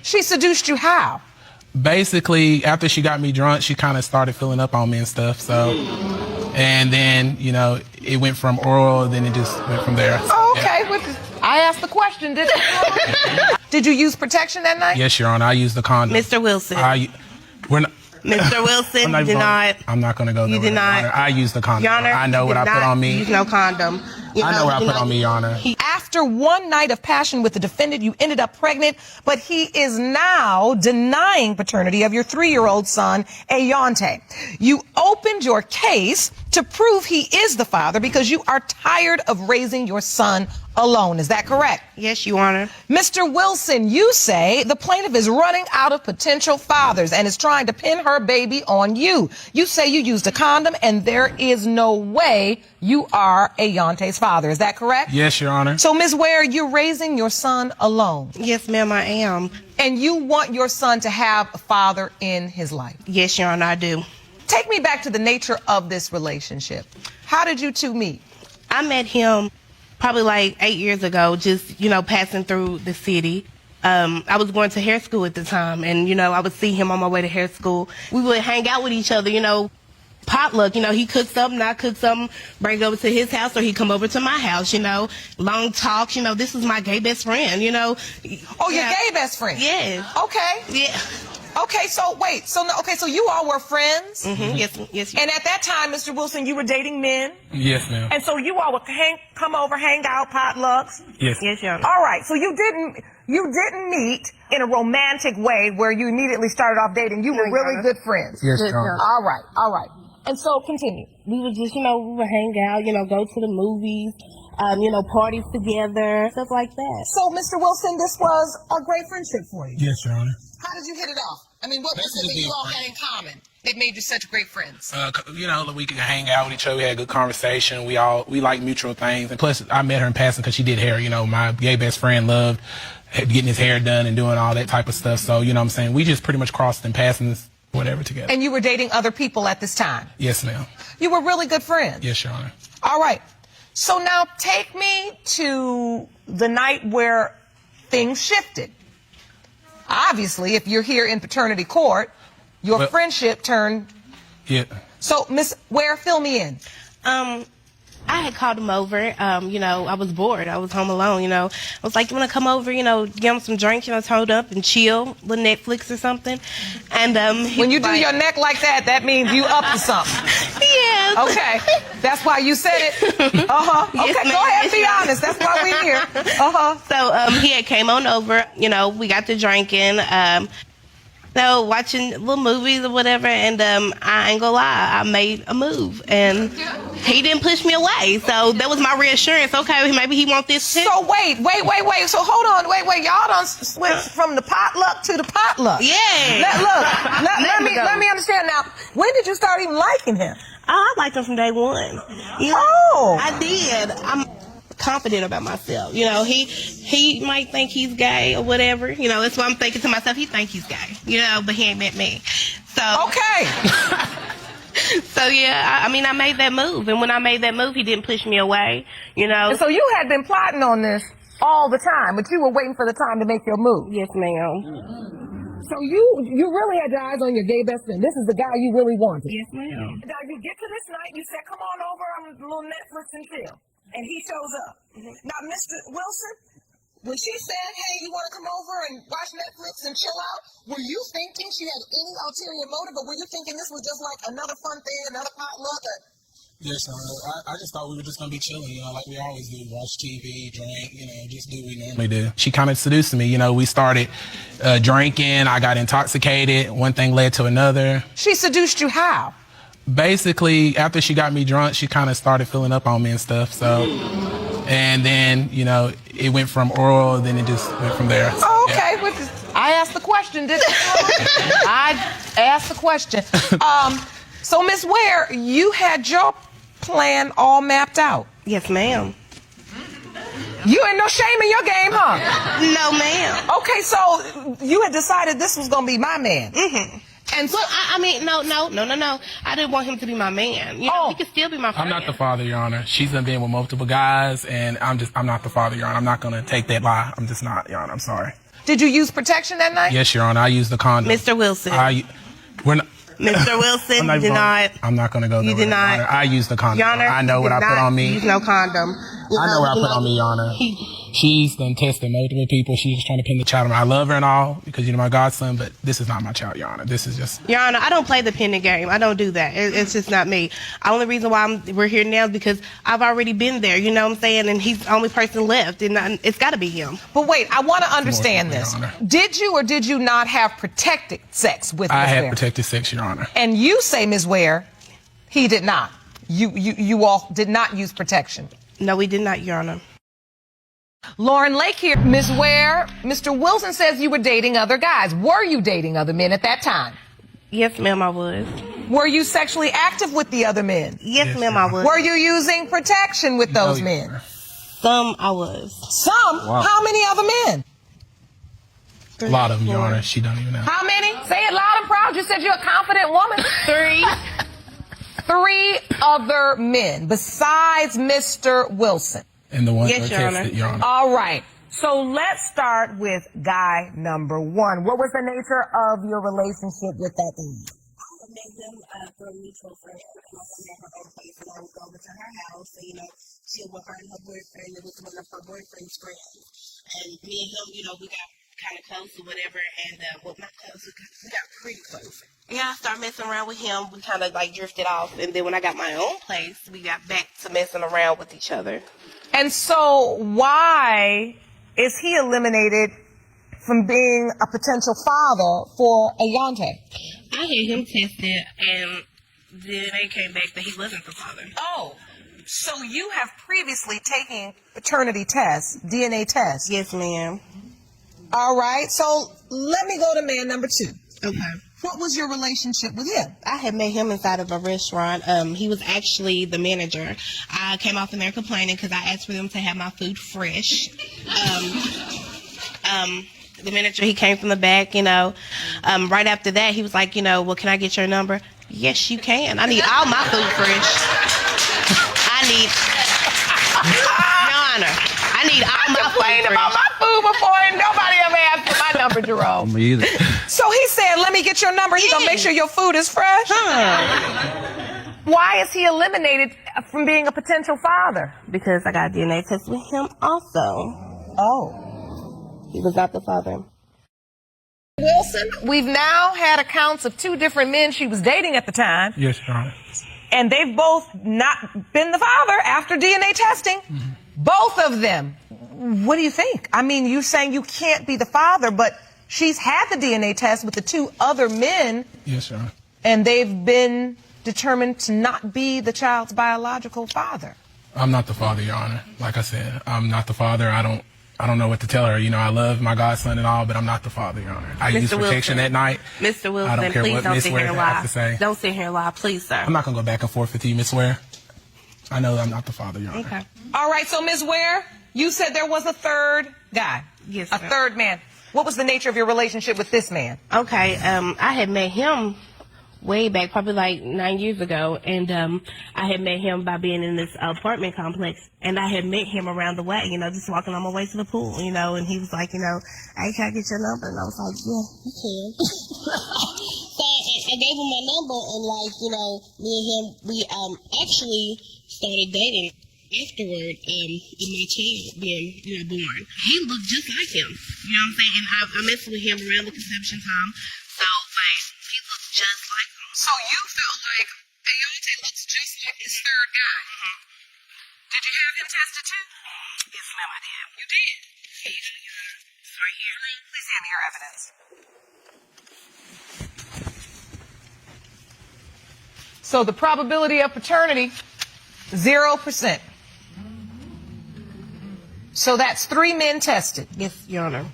She seduced you how? Basically, after she got me drunk, she kind of started filling up on me and stuff. So, and then, you know, it went from oral, then it just went from there. Oh, okay. Yeah. I asked the question, didn't I? Did you use protection that night? Yes, Your Honor. I used the condom. Mr. Wilson. We're not. Mr. Wilson, you did not. I'm not going to go there. You did not. I used the condom. Your Honor, I know what I put on me. Use no condom. I know what I put on me, Your Honor. After one night of passion with the defendant, you ended up pregnant, but he is now denying paternity of your 3-year-old son, Ayante. You opened your case to prove he is the father because you are tired of raising your son alone. Is that correct? Yes, Your Honor. Mr. Wilson, you say the plaintiff is running out of potential fathers and is trying to pin her baby on you. You say you used a condom and there is no way you are Ayante's father. Is that correct? Yes, Your Honor. So, Ms. Ware, you're raising your son alone. Yes, ma'am, I am. And you want your son to have a father in his life? Yes, Your Honor, I do. Take me back to the nature of this relationship. How did you two meet? I met him probably like 8 years ago, just, you know, passing through the city. I was going to hair school at the time, and, you know, I would see him on my way to hair school. We would hang out with each other, you know, potluck, you know, he cooked something, I cooked something, bring it over to his house, or he'd come over to my house, you know, long talks, you know, this is my gay best friend, you know. Oh, your gay best friend? Yeah. Okay. Yeah. Okay, so wait, so you all were friends? Mm-hmm. Yes. And at that time, Mr. Wilson, you were dating men? Yes, ma'am. And so you all would come over, hang out, potlucks? Yes. Yes, Your Honor. All right, so you didn't meet in a romantic way where you immediately started off dating. You were really good friends. Yes, Your Honor. All right. And so continue. We would just, you know, we would hang out, you know, go to the movies, you know, parties together, stuff like that. So, Mr. Wilson, this was a great friendship for you. Yes, Your Honor. How did you hit it off? I mean, what was it that you all had in common that made you such great friends? You know, we could hang out with each other. We had a good conversation. We like mutual things. And plus, I met her in passing because she did hair. You know, my gay best friend loved getting his hair done and doing all that type of stuff. So, you know what I'm saying? We just pretty much crossed in passing whatever together. And you were dating other people at this time? Yes, ma'am. You were really good friends? Yes, Your Honor. All right. So now take me to the night where things shifted. Obviously, if you're here in paternity court, your friendship turned... Yeah. So, Miss Ware, fill me in. I had called him over, you know, I was bored. I was home alone, you know. I was like, you want to come over, you know, get him some drinks, you know, hold up and chill with Netflix or something. And when you do your neck like that, that means you up to something. Yeah. Okay. That's why you said it. Uh-huh. Yes, okay, go ahead and be honest. That's why we're here. Uh-huh. So he had came on over, you know, we got to drinking, so watching little movies or whatever, and I ain't gonna lie, I made a move, and he didn't push me away, so that was my reassurance. Okay, maybe he want this too. So wait. So hold on, wait. Y'all done switched from the potluck to the potluck. Yeah. Let me understand now. When did you start even liking him? Oh, I liked him from day one. You know, I did. I'm confident about myself. You know, he might think he's gay or whatever. You know, that's what I'm thinking to myself. He think he's gay. You know, but he ain't met me. So okay. So yeah, I mean, I made that move, and when I made that move, he didn't push me away. You know. And so you had been plotting on this all the time, but you were waiting for the time to make your move. Yes, ma'am. So you really had your eyes on your gay best friend. This is the guy you really wanted. Yes, ma'am. Now you get to this night, you said, "Come on over, I'm a little Netflix and chill." And he shows up. Now, Mr. Wilson, when she said, "Hey, you want to come over and watch Netflix and chill out," were you thinking she had any ulterior motive, or were you thinking this was just like another fun thing, another potluck? Yes, I just thought we were just going to be chilling, you know, like we always do, watch TV, drink, you know, just do what we normally do. She kind of seduced me, you know, we started drinking, I got intoxicated, one thing led to another. She seduced you how? Basically, after she got me drunk, she kind of started filling up on me and stuff, so, and then, you know, it went from oral, then it just went from there. So, oh, okay, yeah. I asked the question, didn't I? I asked the question. So, Miss Ware, you had your plan all mapped out. Yes, ma'am. You ain't no shame in your game, huh? No, ma'am. Okay, so you had decided this was gonna be my man. Mm-hmm. And so, I mean, no. I didn't want him to be my man. You know, he could still be my friend. I'm not the father, Your Honor. She's been with multiple guys, and I'm not the father, Your Honor. I'm not gonna take that lie. I'm just not, Your Honor. I'm sorry. Did you use protection that night? Yes, Your Honor. I used the condom. Mr. Wilson. We're not. Mr. Wilson did not. I'm not going to go there. You did not. Your Honor. I used the condom. Your Honor, I know what I put on me. Use no condom. I know what I put on me, Your Honor. She's done tested multiple people. She's just trying to pin the child on me. I love her and all because you're my godson, but this is not my child, Your Honor. This is just... Your Honor, I don't play the pending game. I don't do that. It's just not me. The only reason why we're here now is because I've already been there, you know what I'm saying? And he's the only person left, and it's got to be him. But wait, I want to understand this. Did you or did you not have protected sex with Ms. Ware? I had protected sex, Your Honor. And you say, Ms. Ware, he did not. You all did not use protection. No, we did not, Your Honor. Lauren Lake here. Ms. Ware, Mr. Wilson says you were dating other guys. Were you dating other men at that time? Yes, ma'am, I was. Were you sexually active with the other men? Yes, ma'am, I was. Were you using protection with those men? Some I was. Some? Wow. How many other men? A lot of them, Your Honor. She don't even know. How many? Say it loud and proud. You said you're a confident woman. 3. 3 other men besides Mr. Wilson. And the ones yes, that are tested, Your Honor. All right. So let's start with guy number 1. What was the nature of your relationship with that guy? I met him through a mutual friend. I met her own place, and I would go over to her house, and, chill with her and her boyfriend. It was one of her boyfriend's friends. And me and him, we got kind of close or whatever, and, well, not close, we got pretty close. Yeah, I started messing around with him. We kind of, drifted off, and then when I got my own place, we got back to messing around with each other. And so why is he eliminated from being a potential father for Ayante? I had him tested, and then they came back that he wasn't the father. Oh, so you have previously taken paternity tests, DNA tests? Yes, ma'am. All right, so let me go to man number 2. Okay. What was your relationship with him? I had met him inside of a restaurant. He was actually the manager. I came off in there complaining because I asked for them to have my food fresh. The manager, he came from the back, right after that, he was like, well, can I get your number? Yes, you can. I need all my food fresh. Your Honor, I need all my food fresh. About my food before, and nobody ever asked for my number, Jerome. Me either. So he said, let me get your number. He's going to make sure your food is fresh? Why is he eliminated from being a potential father? Because I got a DNA test with him also. Oh. He was not the father. Wilson, we've now had accounts of 2 different men she was dating at the time. Yes, Your Honor. And they've both not been the father after DNA testing. Mm-hmm. Both of them. What do you think? I mean, you're saying you can't be the father, but she's had the DNA test with the 2 other men. Yes, Your Honor. And they've been determined to not be the child's biological father. I'm not the father, Your Honor. Like I said, I'm not the father. I don't know what to tell her. I love my godson and all, but I'm not the father, Your Honor. I used protection that night. Mr. Wilson, I don't care please what don't Miss sit Ware here and have lie. to say. Don't sit here and lie, please, sir. I'm not going to go back and forth with you, Miss Ware. I know I'm not the father, Your Honor. Okay. All right, so Ms. Ware, you said there was a 3rd guy. Yes, a 3rd man. What was the nature of your relationship with this man? Okay, I had met him way back, probably 9 years ago, and I had met him by being in this apartment complex, and I had met him around the way, just walking on my way to the pool, and he was like, hey, can I get your number? And I was like, yeah, you can. So I gave him my number, and me and him, we actually started dating afterward, in my child being, born. He looked just like him, you know what I'm saying? And I messed with him around the conception time, so he looked just like him. So you felt like Ayante looks just like his 3rd guy. Mm-hmm. Did you have him tested too? Yes, ma'am, I did. You did? It's right here. Please hand me your evidence. So the probability of paternity, 0%. So that's 3 men tested. Yes, Your Honor.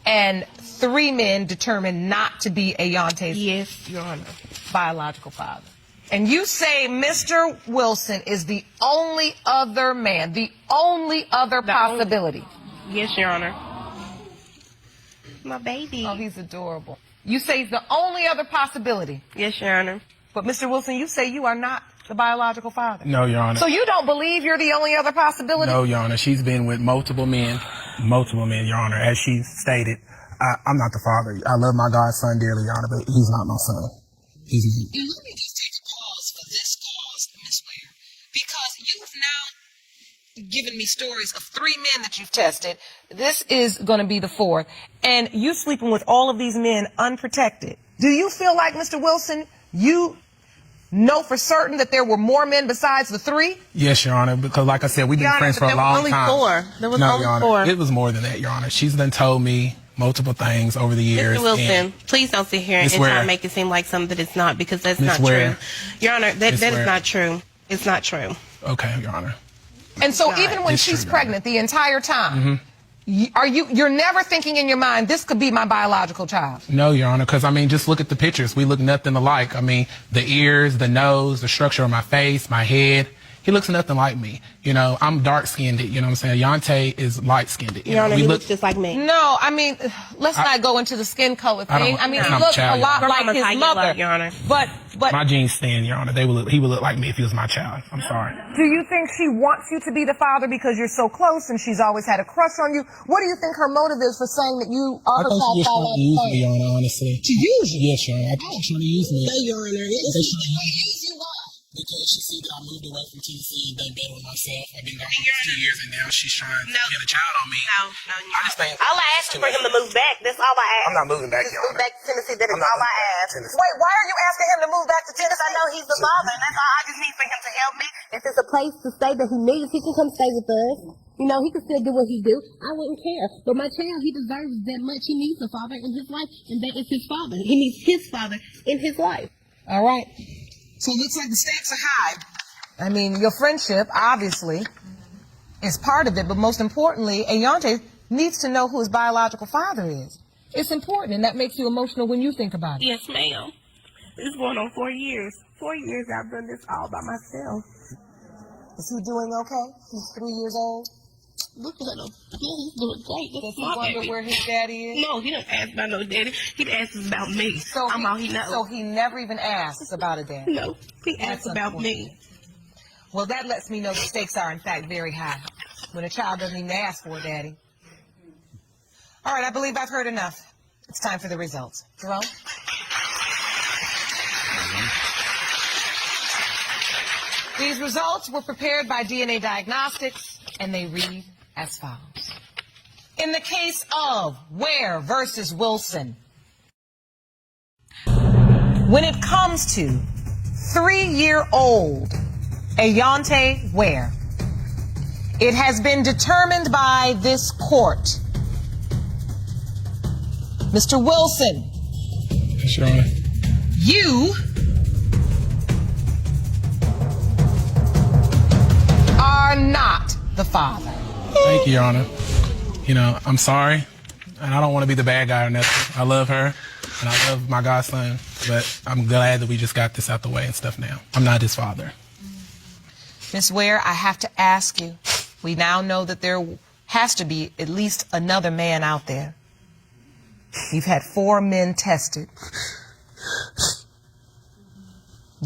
And 3 men determined not to be Ayante's Yes, Your Honor. biological father. And you say Mr. Wilson is the only other man, the only other possibility. Yes, Your Honor. My baby. Oh, he's adorable. You say he's the only other possibility. Yes, Your Honor. But Mr. Wilson, you say you are not the biological father. No, Your Honor. So you don't believe you're the only other possibility? No, Your Honor. She's been with multiple men. Multiple men, Your Honor. As she stated, I'm not the father. I love my godson dearly, Your Honor, but he's not my son. He's not. And let me just take a pause for this cause, Ms. Ware, because you've now given me stories of 3 men that you've tested. This is going to be the 4th, and you sleeping with all of these men unprotected. Do you feel like, Mr. Wilson, you know for certain that there were more men besides the 3? Yes, Your Honor, because like I said, we've been Your Honor, friends for a long time. There was only 4. There was No, only Your Honor, 4. it was more than that, Your Honor. She's done told me multiple things over the years. Mr. Wilson, and please don't sit here and try to make it seem like something that it's not, because that's not Ware. true. Your Honor, that is Ware. not true. It's not true. Okay, Your Honor. And so God. even when It's she's true, pregnant the entire time, you're never thinking in your mind, this could be my biological child? No, Your Honor, because, I mean, just look at the pictures. We look nothing alike. I mean, the ears, the nose, the structure of my face, my head. He looks nothing like me. You know, I'm dark-skinned, you know what I'm saying? Yante is light-skinned. Your Honor, he looks just like me. No, I mean, let's not go into the skin color thing. I mean, he I'm looks a child, lot Your like his mother. Your Honor. But My genes stand, Your Honor. He would look like me if he was my child. I'm sorry. do you think she wants you to be the father because you're so close and she's always had a crush on you? What do you think her motive is for saying that you are I her think she's child? trying to use me, Your Honor, honestly. To use you? Yes, Your Honor. I think she's trying to use me. Your Honor. Use you why? Because she see that I moved away from Tennessee and done better with myself. I've been gone for 2 years, and now she's trying to get a child on me. No. I just think All I asked is for him to move back. That's all I asked. I'm not moving back, Your Move Honor. back to Tennessee. That is I'm not all I moving back to asked. Tennessee. Wait, why are you asking him to move back to Tennessee? Because I know he's the father, and that's all. I just need for him to help me. If it's a place to stay that he needs, he can come stay with us. You know, he can still do what he do. I wouldn't care. But my child, he deserves that much. He needs a father in his life, and that is his father. He needs his father in his life. All right. So it looks like the stakes are high. I mean, your friendship, obviously, is part of it, but most importantly, Ayante needs to know who his biological father is. It's important, and that makes you emotional when you think about it. Yes, ma'am. It's going on 4 years. 4 years I've done this all by myself. Is he doing okay? He's 3 years old. Look at him. Yeah, he's doing great. Does he wonder where his daddy is? No, he don't ask about no daddy. He asks about me. I'm all he knows. So he never even asks about a daddy? No, he asks about me. Well, that lets me know the stakes are, in fact, very high. When a child doesn't even ask for a daddy. All right, I believe I've heard enough. It's time for the results. Jerome? These results were prepared by DNA Diagnostics, and they read as follows. In the case of Ware versus Wilson, when it comes to 3-year-old Ayante Ware, it has been determined by this court. Mr. Wilson, Yes, Your Honor. you are not the father. Thank you, Your Honor. You know, I'm sorry, and I don't want to be the bad guy or nothing. I love her, and I love my godson, but I'm glad that we just got this out the way and stuff now. I'm not his father. Ms. Ware, I have to ask you, we now know that there has to be at least another man out there. You've had 4 men tested.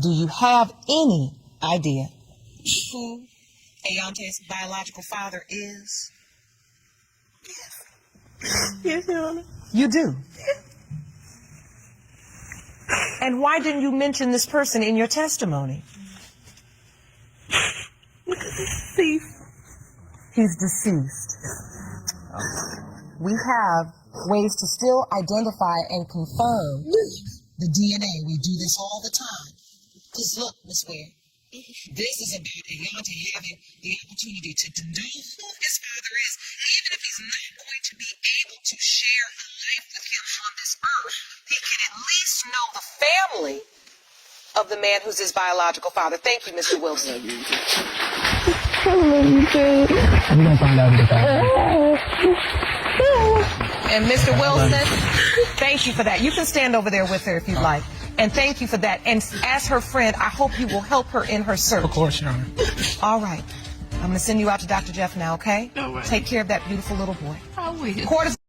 Do you have any idea who Ayante's biological father is? Yes, Your Honor. You do? And why didn't you mention this person in your testimony? Deceased. He's deceased. We have ways to still identify and confirm the DNA. We do this all the time. Because look, Ms. Ware, this is about Ayante having the opportunity to know who his father is, even if he's not going to be able to share a life with him on this earth. He can at least know the family of the man who's his biological father. Thank you, Mr. Wilson. I love you too. We're going to find out who the father is. And Mr. Wilson, thank you for that. You can stand over there with her if you'd like. And thank you for that. And as her friend, I hope you will help her in her search. Of course, Your Honor. All right. I'm going to send you out to Dr. Jeff now, okay? All right. Take care of that beautiful little boy. I will. Court is